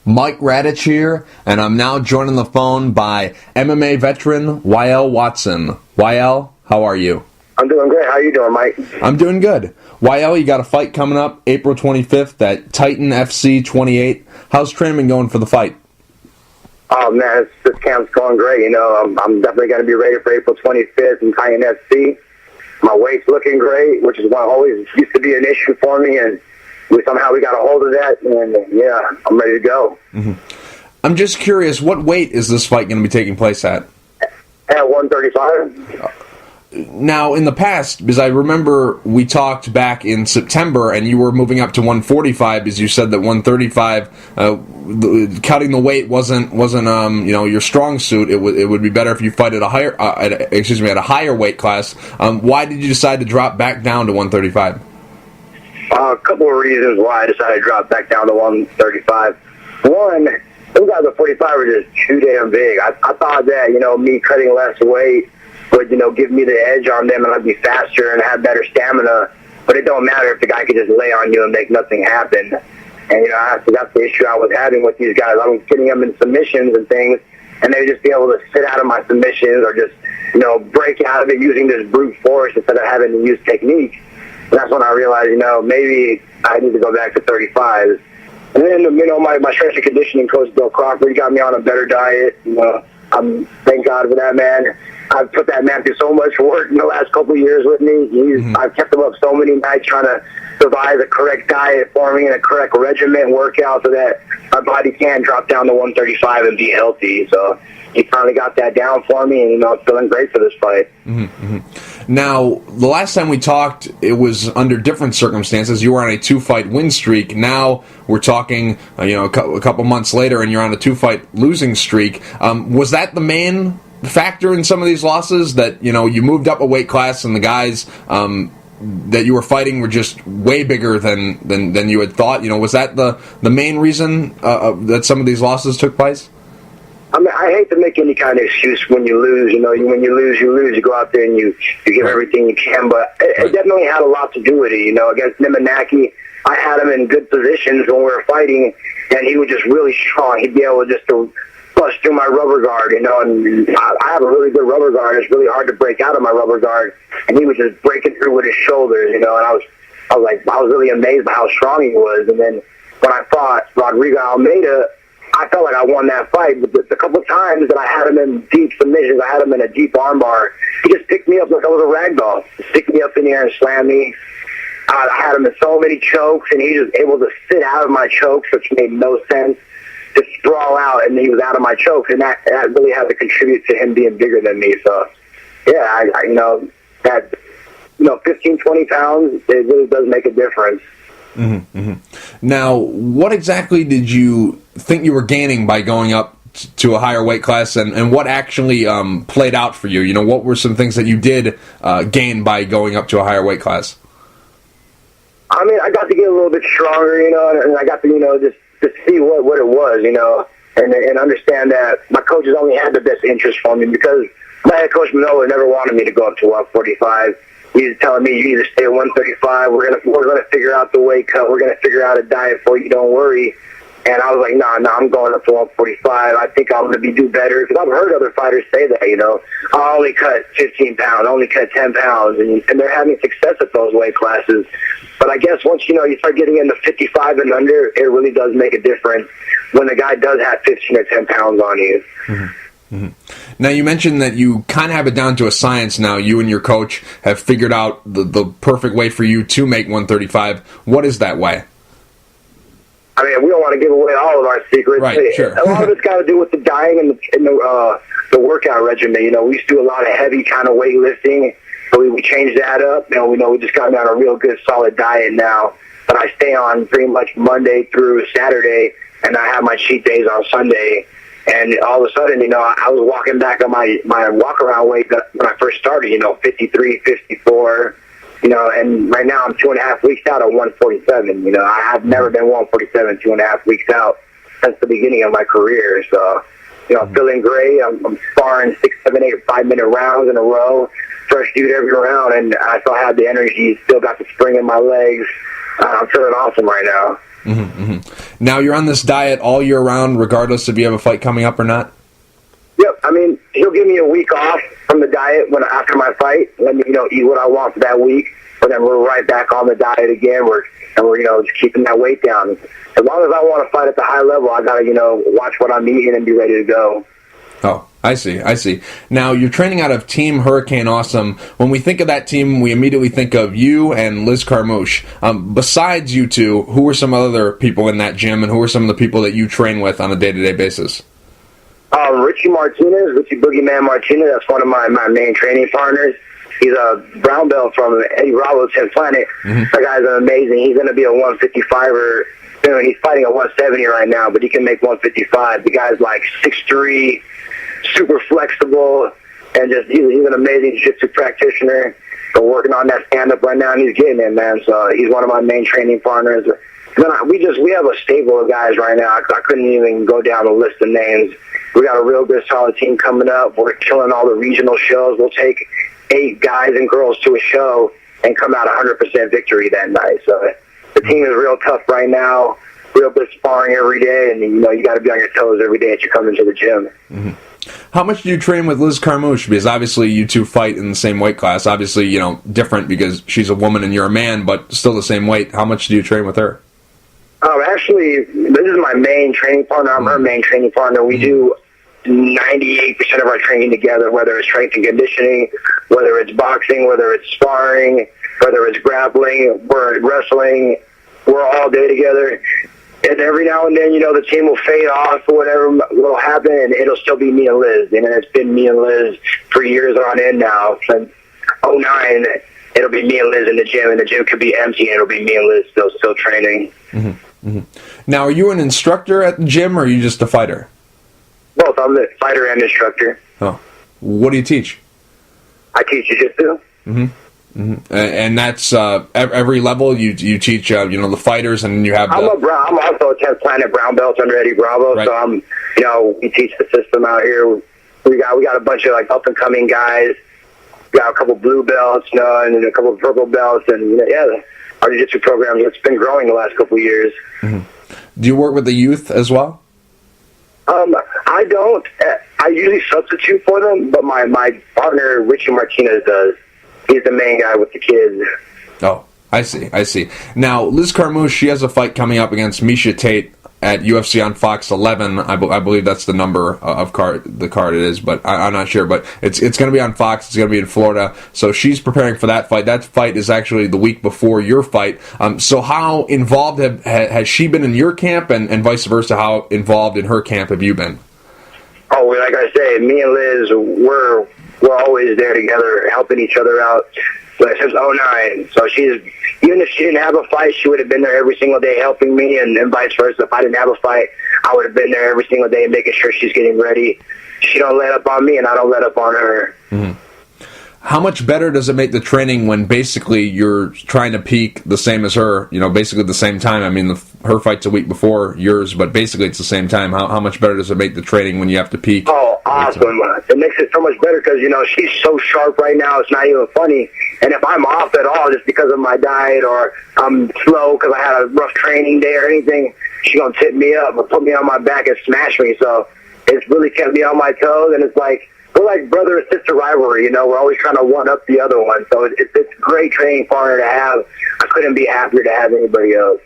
Mike Radich here, and I'm now joined on the phone by MMA Veteran Walel Watson. Walel, how are you? I'm doing great. How are you doing, Mike? I'm doing good. Walel, you got a fight coming up April 25th at Titan FC 28. How's training been going for the fight? Oh, man, this camp's going great. You know, I'm definitely going to be ready for April 25th in Titan FC. My weight's looking great, which is what always used to be an issue for me, and somehow we got a hold of that, and yeah, I'm ready to go. Mm-hmm. I'm just curious, what weight is this fight going to be taking place at? At 135. Now, in the past, because I remember we talked back in September, and you were moving up to 145, because you said that 135, cutting the weight wasn't your strong suit. It would be better if you fight at a higher at a higher weight class. Why did you decide to drop back down to 135? A couple of reasons why I decided to drop back down to 135. One, those guys at 45 are just too damn big. I thought that, me cutting less weight would, give me the edge on them and I'd be faster and have better stamina. But it don't matter if the guy could just lay on you and make nothing happen. And, that's the issue I was having with these guys. I was getting them in submissions and things, and they would just be able to sit out of my submissions or just, break out of it using this brute force instead of having to use technique. And that's when I realized, maybe I need to go back to 35. And then, my strength and conditioning coach, Bill Crawford, he got me on a better diet. Thank God for that, man. I've put that man through so much work in the last couple of years with me. I've kept him up so many nights trying to devise a correct diet for me and a correct regimen workout so that my body can drop down to 135 and be healthy. So he finally got that down for me, and, I'm feeling great for this fight. Mm-hmm. Now, the last time we talked, it was under different circumstances. You were on a 2-fight win streak. Now we're talking, a couple months later, and you're on a 2-fight losing streak. Was that the main factor in some of these losses, that, you moved up a weight class and the guys that you were fighting were just way bigger than you had thought? Was that the main reason that some of these losses took place? I mean, I hate to make any kind of excuse when you lose. When you lose, you lose. You go out there and you give everything you can. But it definitely had a lot to do with it. Against Nimanaki, I had him in good positions when we were fighting, and he was just really strong. He'd be able just to bust through my rubber guard, and I have a really good rubber guard. It's really hard to break out of my rubber guard, and he was just breaking through with his shoulders, and I was really amazed by how strong he was. And then when I fought Rodrigo Almeida, I felt like I won that fight, but the couple of times that I had him in deep submissions, I had him in a deep armbar, he just picked me up like I was a rag doll. Just picked me up in the air and slammed me. I had him in so many chokes, and he was able to sit out of my chokes, which made no sense. Just sprawl out, and he was out of my chokes, and that really had to contribute to him being bigger than me. So, yeah, that 15, 20 pounds, it really does make a difference. Mm-hmm, mm-hmm. Now, what exactly did you think you were gaining by going up to a higher weight class, and what actually played out for you? What were some things that you did gain by going up to a higher weight class? I mean, I got to get a little bit stronger, and I got to, just to see what it was, and understand that my coaches only had the best interest for me, because my head coach Manola never wanted me to go up to 145. He was telling me, you either stay at 135, we're gonna figure out the weight cut, we're gonna figure out a diet for you, don't worry. And I was like, no, I'm going up to 145. I think I'm gonna do better, because I've heard other fighters say that, I only cut 15 pounds, only cut 10 pounds, and they're having success at those weight classes. But I guess once you start getting into 55 and under, it really does make a difference when the guy does have 15 or 10 pounds on you. Mm-hmm. Mm-hmm. Now, you mentioned that you kind of have it down to a science now. You and your coach have figured out the perfect way for you to make 135. What is that way? I mean, we don't want to give away all of our secrets. Right, sure. A lot of it's got to do with the diet and the workout regimen. We used to do a lot of heavy kind of weightlifting, so we changed that up. We just got on a real good, solid diet now. But I stay on pretty much Monday through Saturday, and I have my cheat days on Sunday. And all of a sudden, I was walking back on my walk-around weight when I first started, 53, 54, and right now I'm 2.5 weeks out at 147. I have never been 147 2.5 weeks out since the beginning of my career. So, I'm feeling great. I'm sparring 6, 7, 8, 5-minute rounds in a row. First dude every round, and I still have the energy, still got the spring in my legs. I'm feeling awesome right now. Now, you're on this diet all year round, regardless if you have a fight coming up or not? Yep. I mean, he'll give me a week off from the diet after my fight. Let me, eat what I want for that week. But then we're right back on the diet again. We're just keeping that weight down. As long as I want to fight at the high level, I got to, watch what I'm eating and be ready to go. Oh, I see. Now, you're training out of Team Hurricane Awesome. When we think of that team, we immediately think of you and Liz Carmouche. Besides you two, who are some other people in that gym, and who are some of the people that you train with on a day-to-day basis? Richie Boogeyman Martinez, that's one of my main training partners. He's a brown belt from Eddie Bravo's 10th Planet. That guy's amazing. He's going to be a 155er soon. He's fighting at 170 right now, but he can make 155. The guy's like 6'3", super flexible, and he's an amazing jiu-jitsu practitioner. We're working on that stand-up right now, and he's getting it, man. So he's one of my main training partners. Then we have a stable of guys right now. I couldn't even go down the list of names. We got a real good, solid team coming up. We're killing all the regional shows. We'll take 8 guys and girls to a show and come out 100% victory that night. So the team is real tough right now. Real good sparring every day, and you got to be on your toes every day that you come into the gym. How much do you train with Liz Carmouche? Because obviously you two fight in the same weight class. Obviously, different because she's a woman and you're a man, but still the same weight. How much do you train with her? Actually, this is my main training partner. I'm her main training partner. We do 98% of our training together, whether it's strength and conditioning, whether it's boxing, whether it's sparring, whether it's grappling, we're wrestling. We're all day together. And every now and then, the team will fade off or whatever will happen, and it'll still be me and Liz. And it's been me and Liz for years on end now. Since 2009, it'll be me and Liz in the gym, and the gym could be empty, and it'll be me and Liz still training. Now, are you an instructor at the gym, or are you just a fighter? Both. I'm the fighter and instructor. Oh. What do you teach? I teach jiu-jitsu. And that's every level you teach, the fighters, and you have. I'm also a 10th Planet brown belt under Eddie Bravo, right. So we teach the system out here. We got a bunch of up and coming guys. We got a couple blue belts, and a couple of purple belts, and our jiu-jitsu program it's been growing the last couple of years. Do you work with the youth as well? I don't. I usually substitute for them, but my partner Richie Martinez does. He's the main guy with the kids. Oh, I see. Now, Liz Carmouche, she has a fight coming up against Miesha Tate at UFC on Fox 11. I believe that's the number of the card it is, but I'm not sure. But it's going to be on Fox. It's going to be in Florida. So she's preparing for that fight. That fight is actually the week before your fight. So how involved has she been in your camp, and vice versa? How involved in her camp have you been? Oh, like I say, me and Liz, we're always there together, helping each other out since 2009. So even if she didn't have a fight, she would have been there every single day helping me, and vice versa. If I didn't have a fight, I would have been there every single day making sure she's getting ready. She don't let up on me, and I don't let up on her. How much better does it make the training when basically you're trying to peak the same as her, basically at the same time? I mean, her fight's a week before yours, but basically it's the same time. How much better does it make the training when you have to peak? Oh, awesome. It makes it so much better because, she's so sharp right now, it's not even funny. And if I'm off at all just because of my diet or I'm slow because I had a rough training day or anything, she's going to tip me up or put me on my back and smash me. So it's really kept me on my toes, and it's like, we're like brother and sister rivalry, We're always trying to one-up the other one. So it's a great training partner to have. I couldn't be happier to have anybody else.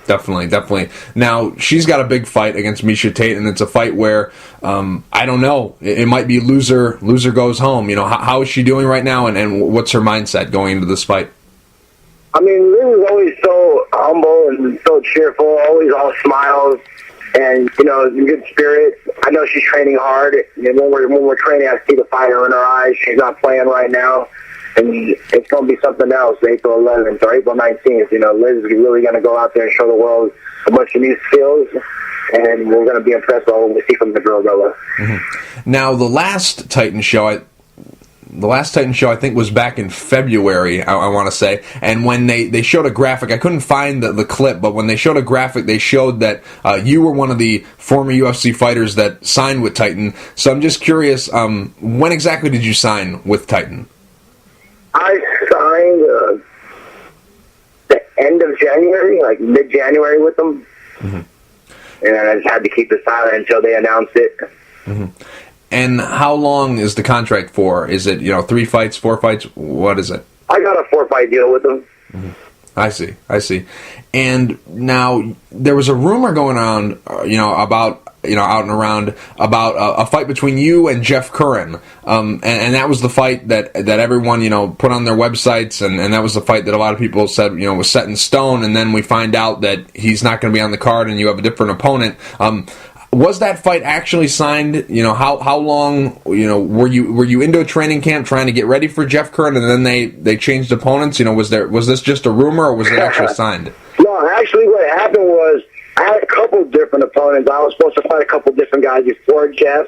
Definitely. Now, she's got a big fight against Miesha Tate, and it's a fight where, I don't know, it might be loser goes home. How is she doing right now, and what's her mindset going into this fight? I mean, Liz is always so humble and so cheerful, always all smiles. And, in good spirits. I know she's training hard. And when we're training, I see the fire in her eyes. She's not playing right now. And it's going to be something else, April 11th or April 19th. Liz is really going to go out there and show the world a bunch of new skills. And we're going to be impressed with what we see from the girl, Bella. Now, the last Titan show, I think, was back in February, I want to say. And when they showed a graphic, I couldn't find the clip, but when they showed a graphic, they showed that you were one of the former UFC fighters that signed with Titan. So I'm just curious, when exactly did you sign with Titan? I signed the end of January, like mid-January with them. And I just had to keep it silent until they announced it. And how long is the contract for? Is it, 3 fights, 4 fights? What is it? I got a 4-fight deal with them. I see. And now there was a rumor going on, about, out and around about a fight between you and Jeff Curran. And that was the fight that everyone, put on their websites. And that was the fight that a lot of people said, was set in stone. And then we find out that he's not going to be on the card and you have a different opponent. Was that fight actually signed? How long, were you into a training camp trying to get ready for Jeff Curran, and then they changed opponents? Was this just a rumor, or was it actually signed? No, actually what happened was I had a couple different opponents. I was supposed to fight a couple different guys before Jeff.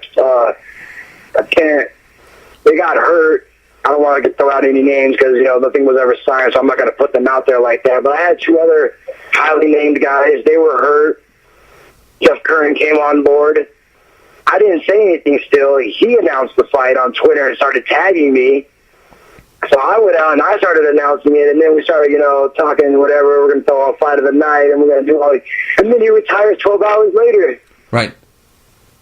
They got hurt. I don't want to throw out any names because, nothing was ever signed, so I'm not going to put them out there like that. But I had 2 other highly named guys. They were hurt. Jeff Curran came on board. I didn't say anything still. He announced the fight on Twitter and started tagging me. So I went out and I started announcing it, and then we started, talking whatever. We're going to throw a fight of the night, and we're going to do all this. And then he retires 12 hours later. Right.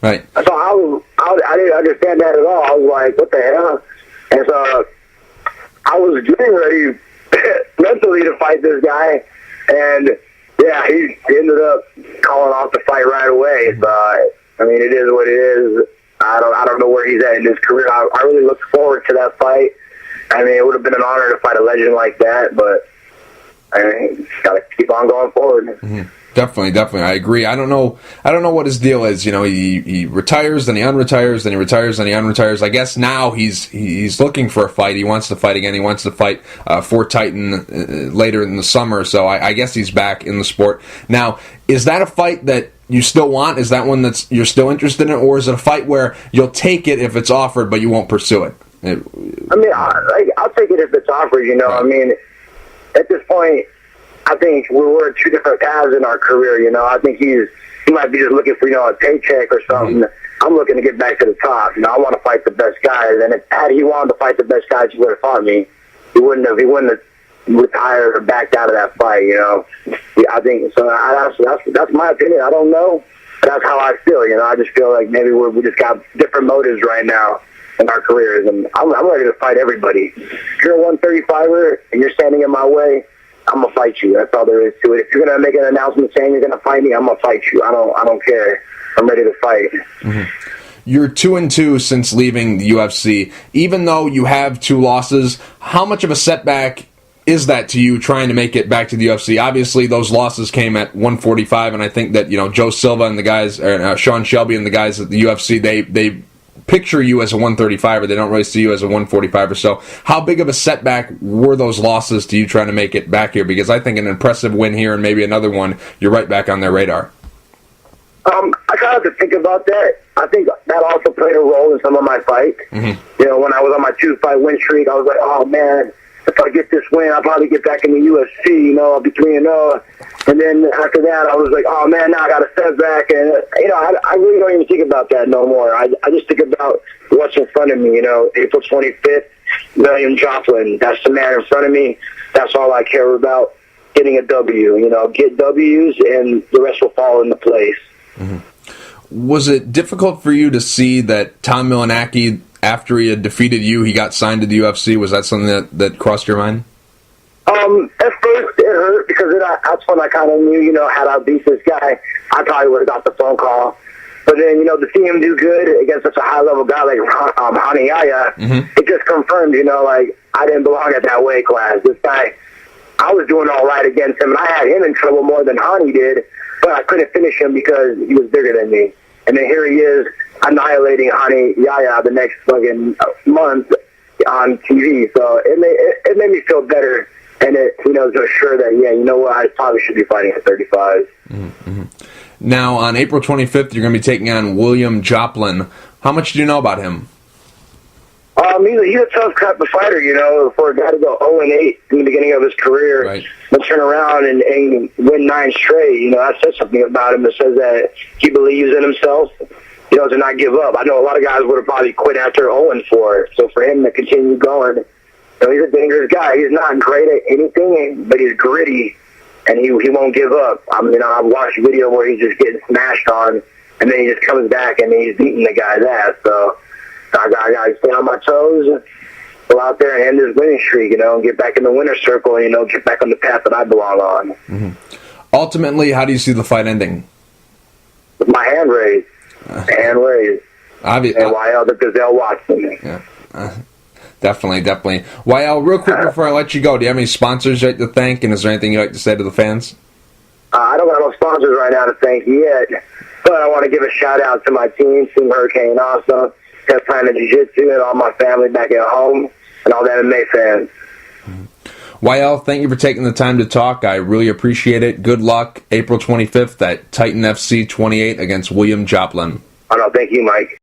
So I didn't understand that at all. I was like, what the hell? And so I was getting ready mentally to fight this guy, and yeah, he ended up calling off the fight right away. So, it is what it is. I don't know where he's at in his career. I really look forward to that fight. It would have been an honor to fight a legend like that, but got to keep on going forward. Definitely. I agree. I don't know what his deal is. He retires, then he unretires, then he retires, then he unretires. I guess now he's looking for a fight. He wants to fight again. He wants to fight for Titan later in the summer. So I guess he's back in the sport. Now, is that a fight that you still want? Is that one you're still interested in, or is it a fight where you'll take it if it's offered, but you won't pursue it? I'll take it if it's offered. Right. At this point, I think we're 2 different paths in our career. I think he might be just looking for a paycheck or something. I'm looking to get back to the top. I want to fight the best guys, and had he wanted to fight the best guys, he would have fought me. He wouldn't have retired or backed out of that fight. I think so. That's my opinion. I don't know. That's how I feel. I just feel like maybe we just got different motives right now in our careers, and I'm ready to fight everybody. If you're a 135er and you're standing in my way, I'm gonna fight you. That's all there is to it. If you're gonna make an announcement saying you're gonna fight me, I'm gonna fight you. I don't care. I'm ready to fight. You're 2-2 since leaving the UFC. Even though you have 2 losses, how much of a setback is that to you trying to make it back to the UFC? Obviously, those losses came at 145, and I think that Joe Silva and the guys, or Sean Shelby and the guys at the UFC, they picture you as a 135er. They don't really see you as a 145er. So how big of a setback were those losses to you trying to make it back here? Because I think an impressive win here and maybe another one, you're right back on their radar. I kind of have to think about that. I think that also played a role in some of my fights. When I was on my 2-fight win streak, I was like, oh, man, if I get this win, I'll probably get back in the UFC, I'll be 3-0. And then after that, I was like, oh, man, now I got a setback. And, I really don't even think about that no more. I just think about what's in front of me, April 25th, William Joplin. That's the man in front of me. That's all I care about, getting a W. Get W's, and the rest will fall into place. Was it difficult for you to see that Tom Milanaki, after he had defeated you, he got signed to the UFC? Was that something that crossed your mind? At first it hurt because that's when I kind of knew, had I beat this guy, I probably would have got the phone call. But then, to see him do good against such a high-level guy like Hani Yahya, it just confirmed, I didn't belong at that weight class. This guy, I was doing all right against him, and I had him in trouble more than Hani did, but I couldn't finish him because he was bigger than me. And then here he is annihilating Hani Yahya the next fucking month on TV. So it made me feel better, and it to assure that I probably should be fighting at 35. Now on April 25th, you're going to be taking on William Joplin. How much do you know about him? He's a tough type of fighter, for a guy to go 0-8 in the beginning of his career, right, and turn around and win 9 straight. That says something about him. That says that he believes in himself, to not give up. I know a lot of guys would have probably quit after 0-4. So for him to continue going, he's a dangerous guy. He's not great at anything, but he's gritty, and he won't give up. I've watched a video where he's just getting smashed on, and then he just comes back and he's beating the guy's ass. So I got to stay on my toes, go out there and end this winning streak, and get back in the winner's circle, and, get back on the path that I belong on. Mm-hmm. Ultimately, how do you see the fight ending? With my hand raised. And Walel the Gazelle Watson. Yeah. Definitely. Walel, real quick before I let you go, do you have any sponsors you'd like to thank, and is there anything you'd like to say to the fans? I don't got no sponsors right now to thank yet, but I want to give a shout-out to my Team Hurricane Awesome, Test Planet Jiu-Jitsu, and all my family back at home, and all the MMA fans. Walel, thank you for taking the time to talk. I really appreciate it. Good luck April 25th at Titan FC 28 against William Joplin. Oh, no, thank you, Mike.